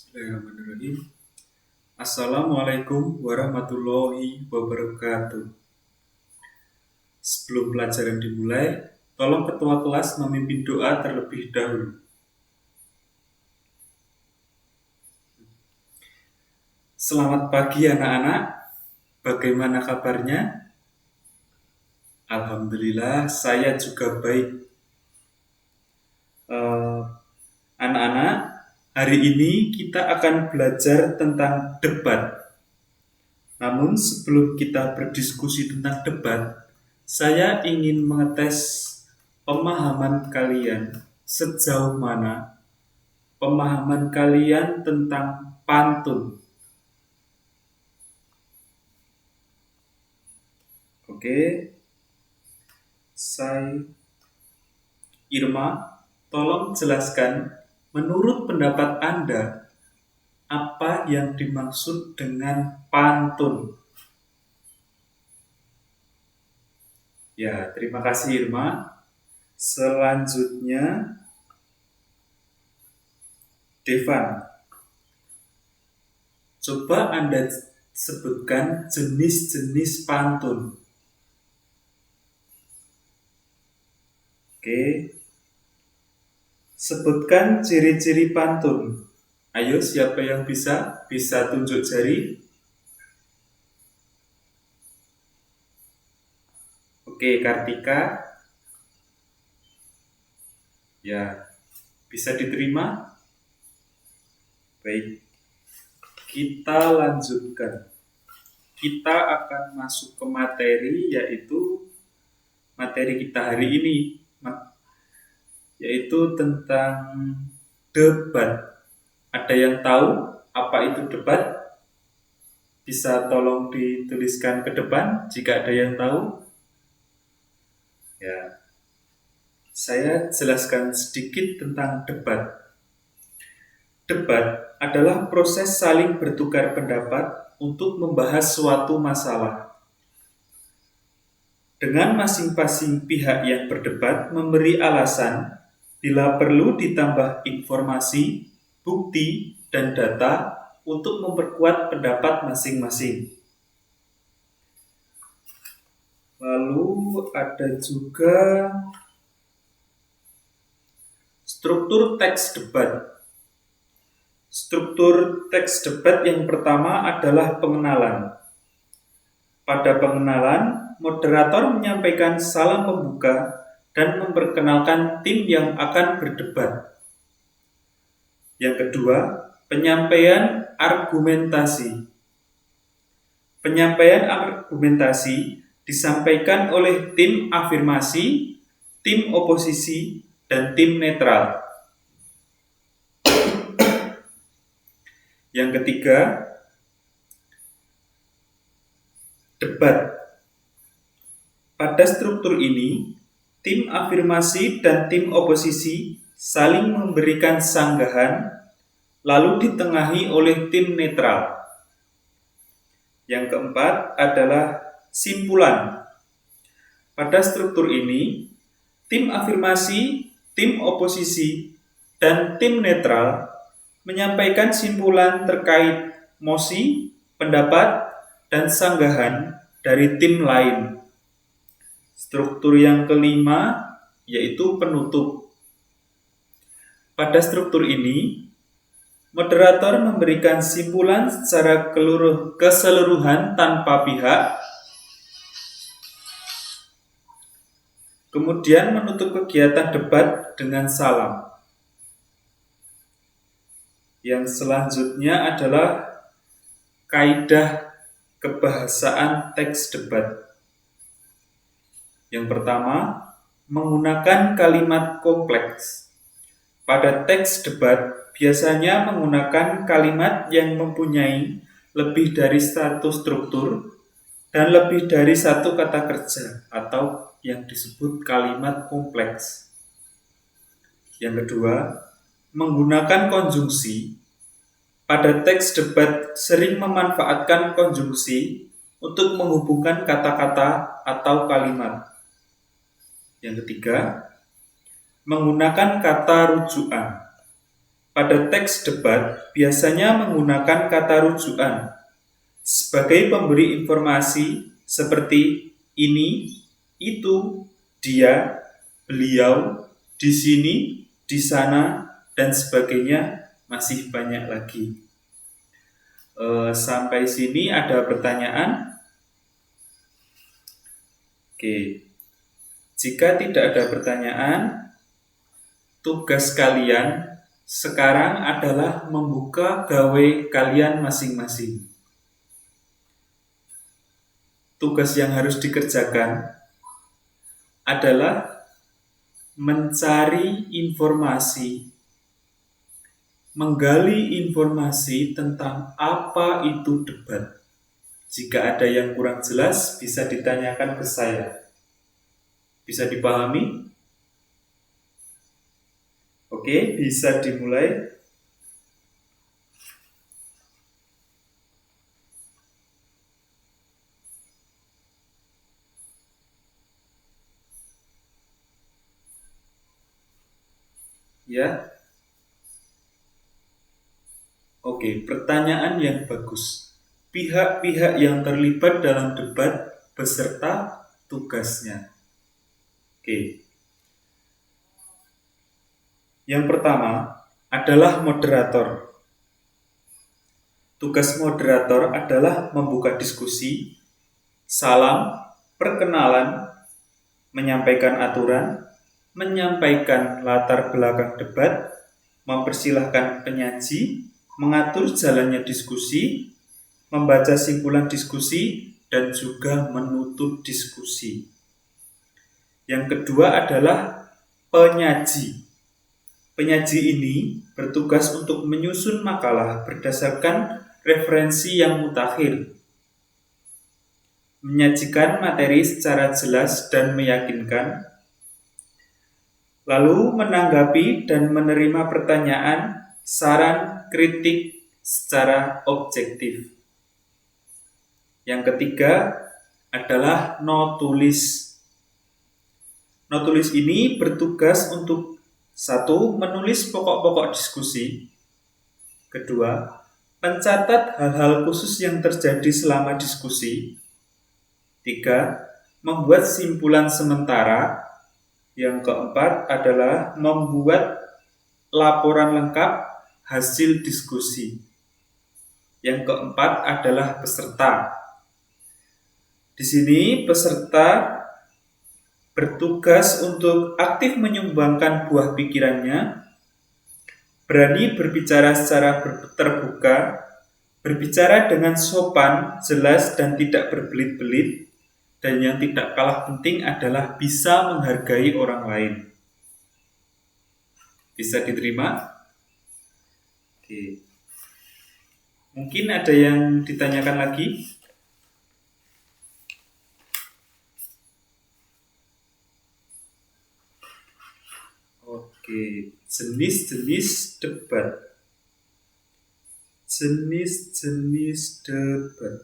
Bismillahirrahmanirrahim. Assalamualaikum warahmatullahi wabarakatuh. Sebelum pelajaran dimulai, tolong ketua kelas memimpin doa terlebih dahulu. Selamat pagi anak-anak. Bagaimana kabarnya? Alhamdulillah, saya juga baik. Anak-anak, hari ini kita akan belajar tentang debat. Namun sebelum kita berdiskusi tentang debat, saya ingin mengetes pemahaman kalian sejauh mana pemahaman kalian tentang pantun. Oke, Irma, tolong jelaskan menurut pendapat Anda apa yang dimaksud dengan pantun. Ya, terima kasih Irma. Selanjutnya, Devan. Coba Anda sebutkan jenis-jenis pantun. Oke. Sebutkan ciri-ciri pantun. Ayo, siapa yang bisa? Bisa tunjuk jari. Oke, Kartika. Ya, bisa diterima? Baik. Kita lanjutkan. Kita akan masuk ke materi, yaitu materi kita hari ini, yaitu tentang debat. Ada yang tahu apa itu debat? Bisa tolong dituliskan ke depan jika ada yang tahu. Ya, saya jelaskan sedikit tentang debat. Debat adalah proses saling bertukar pendapat untuk membahas suatu masalah. Dengan masing-masing pihak yang berdebat memberi alasan, bila perlu ditambah informasi, bukti, dan data untuk memperkuat pendapat masing-masing. Lalu ada juga struktur teks debat. Struktur teks debat yang pertama adalah pengenalan. Pada pengenalan, moderator menyampaikan salam pembuka dan memperkenalkan tim yang akan berdebat. Yang kedua, penyampaian argumentasi. Penyampaian argumentasi disampaikan oleh tim afirmasi, tim oposisi, dan tim netral. Yang ketiga, debat. Pada struktur ini, tim afirmasi dan tim oposisi saling memberikan sanggahan, lalu ditengahi oleh tim netral. Yang keempat adalah simpulan. Pada struktur ini, tim afirmasi, tim oposisi, dan tim netral menyampaikan simpulan terkait mosi, pendapat, dan sanggahan dari tim lain. Struktur yang kelima yaitu penutup. Pada struktur ini, moderator memberikan simpulan secara keseluruhan tanpa pihak, kemudian menutup kegiatan debat dengan salam. Yang selanjutnya adalah kaidah kebahasaan teks debat. Yang pertama, menggunakan kalimat kompleks. Pada teks debat, biasanya menggunakan kalimat yang mempunyai lebih dari satu struktur dan lebih dari satu kata kerja atau yang disebut kalimat kompleks. Yang kedua, menggunakan konjungsi. Pada teks debat sering memanfaatkan konjungsi untuk menghubungkan kata-kata atau kalimat. Yang ketiga, menggunakan kata rujukan. pada teks debat biasanya menggunakan kata rujukan sebagai pemberi informasi seperti ini, itu, dia, beliau, di sini, di sana, dan sebagainya, masih banyak lagi. Sampai sini ada pertanyaan? Oke. Jika tidak ada pertanyaan, tugas kalian sekarang adalah membuka gawe kalian masing-masing. Tugas yang harus dikerjakan adalah mencari informasi, menggali informasi tentang apa itu debat. Jika ada yang kurang jelas, bisa ditanyakan ke saya. Bisa dipahami? Oke, bisa dimulai. Ya. Oke, pertanyaan yang bagus. Pihak-pihak yang terlibat dalam debat beserta tugasnya. Oke. Yang pertama adalah moderator. Tugas moderator adalah membuka diskusi, salam, perkenalan, menyampaikan aturan, menyampaikan latar belakang debat, mempersilahkan penyaji, mengatur jalannya diskusi, membaca simpulan diskusi, dan juga menutup diskusi. Yang kedua adalah penyaji. Penyaji ini bertugas untuk menyusun makalah berdasarkan referensi yang mutakhir, menyajikan materi secara jelas dan meyakinkan, lalu menanggapi dan menerima pertanyaan, saran, kritik secara objektif. Yang ketiga adalah notulis. Notulis ini bertugas untuk 1. Menulis pokok-pokok diskusi. 2. Mencatat hal-hal khusus yang terjadi selama diskusi. 3. Membuat simpulan sementara. Yang keempat adalah membuat laporan lengkap hasil diskusi. Yang keempat adalah peserta. Di sini peserta bertugas untuk aktif menyumbangkan buah pikirannya, berani berbicara secara terbuka, berbicara dengan sopan, jelas, dan tidak berbelit-belit, dan yang tidak kalah penting adalah bisa menghargai orang lain. Bisa diterima? Oke. Mungkin ada yang ditanyakan lagi? Oke, jenis-jenis debat. Jenis-jenis debat.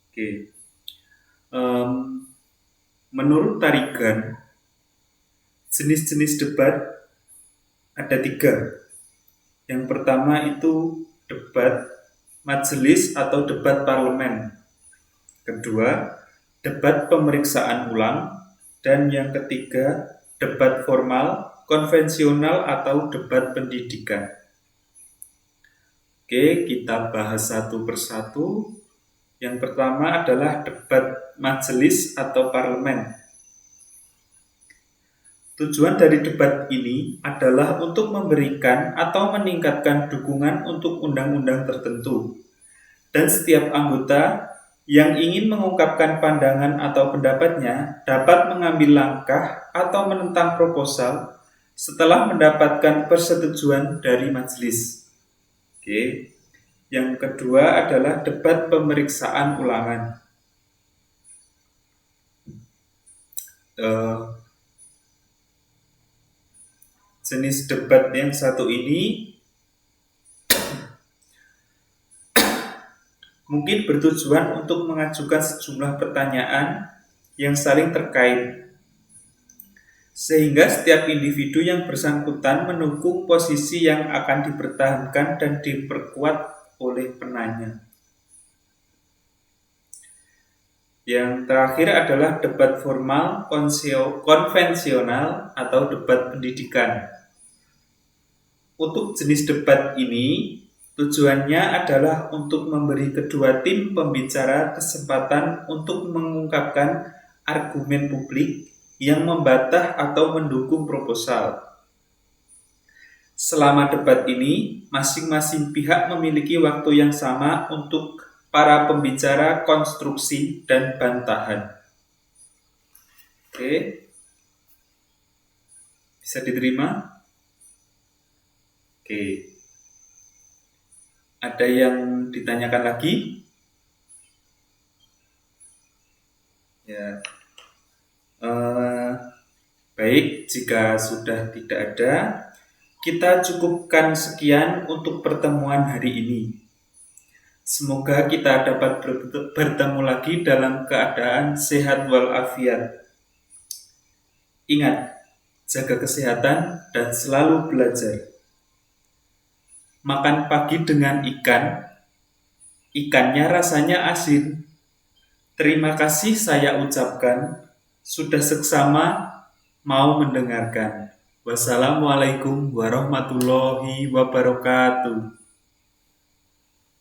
Oke. Menurut Tarigan, jenis-jenis debat ada 3. Yang pertama itu debat majelis atau debat parlemen. Kedua, debat pemeriksaan ulang. Dan yang ketiga, debat formal, konvensional, atau debat pendidikan. Oke, kita bahas satu persatu. Yang pertama adalah debat majelis atau parlemen. Tujuan dari debat ini adalah untuk memberikan atau meningkatkan dukungan untuk undang-undang tertentu. Dan setiap anggota yang ingin mengungkapkan pandangan atau pendapatnya dapat mengambil langkah atau menentang proposal setelah mendapatkan persetujuan dari majelis. Oke. Yang kedua adalah debat pemeriksaan ulangan. Jenis debat yang satu ini mungkin bertujuan untuk mengajukan sejumlah pertanyaan yang saling terkait. sehingga setiap individu yang bersangkutan mendukung posisi yang akan dipertahankan dan diperkuat oleh penanya. Yang terakhir adalah debat formal konvensional atau debat pendidikan. Untuk jenis debat ini, tujuannya adalah untuk memberi kedua tim pembicara kesempatan untuk mengungkapkan argumen publik yang membantah atau mendukung proposal. Selama debat ini, masing-masing pihak memiliki waktu yang sama untuk para pembicara konstruksi dan bantahan. Oke. Bisa diterima? Oke. Ada yang ditanyakan lagi? Ya. Baik, jika sudah tidak ada, kita cukupkan sekian untuk pertemuan hari ini. Semoga kita dapat bertemu lagi dalam keadaan sehat walafiat. Ingat, jaga kesehatan dan selalu belajar. Makan pagi dengan ikan, ikannya rasanya asin. Terima kasih saya ucapkan, sudah seksama mau mendengarkan. Wassalamualaikum warahmatullahi wabarakatuh.